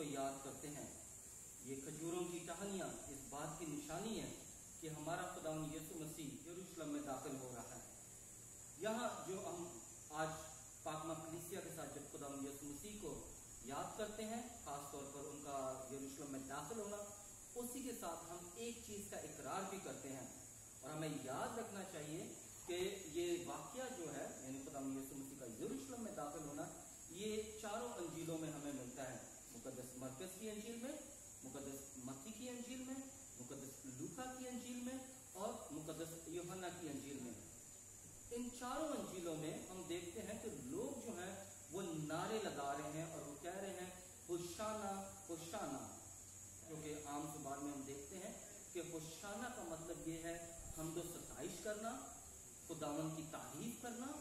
کو یاد کرتے ہیں. یہ کھجوروں کی ٹہنیاں اس بات کی نشانی ہے کہ ہمارا خداوند یسوع مسیح یروشلم میں داخل ہو رہا ہے. یہاں جو ہم آج پاکمہ کلیسیا کے ساتھ جب خداوند یسوع مسیح کو یاد کرتے ہیں، خاص طور پر ان کا یروشلم میں داخل ہونا، اسی کے ساتھ ہم ایک چیز کا اقرار بھی کرتے ہیں. اور ہمیں یاد رکھنا چاہیے کہ یہ واقعہ جو ہے، یعنی خداوند یسوع مسیح کا یروشلم میں داخل ہونا، یہ چاروں انجیلوں میں ہمیں ملتا ہے. مقدس مرکز کی انجیل میں، مقدس متی کی انجیل میں، مقدس لوکا کی انجیل میں اور مقدس یوحنا کی انجیل میں. ان چاروں انجیلوں میں ہم دیکھتے ہیں کہ لوگ جو ہیں وہ نعرے لگا رہے ہیں اور وہ کہہ رہے ہیں ہوشانا ہوشانا. کیونکہ عام زبان میں ہم دیکھتے ہیں کہ ہوشانا کا مطلب یہ ہے حمد و ستائش کرنا، خداوند کی تعریف کرنا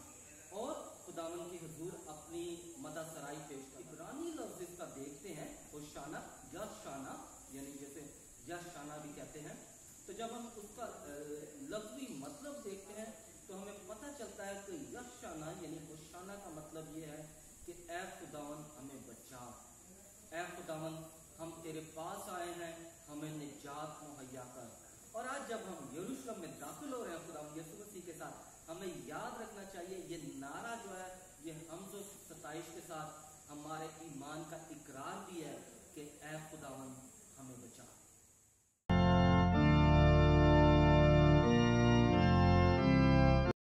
اور خداوند کی حضور اپنی مدح سرائی پیش کرنا. عبرانی لفظ اس کا دیکھتے ہیں ہوشانا یا شانا، یعنی جیسے یش شانا بھی کہتے ہیں. تو جب ہم اس کا لفظی مطلب دیکھتے ہیں تو ہمیں پتہ چلتا ہے کہ یش شانا یعنی ہوشانا کا مطلب یہ ہے کہ اے خداوند ہمیں بچا، اے خداوند ہم تیرے پاس آئے ہیں، ہمیں نجات مہیا کر. اور آج جب ہم یروشلم میں داخل ہو رہے ہیں خداوند یسوع مسیح کے ساتھ، ہمیں یاد رکھنا چاہیے یہ نعرہ جو ہے یہ حمد و ستائش کے ساتھ ہمارے ایمان کا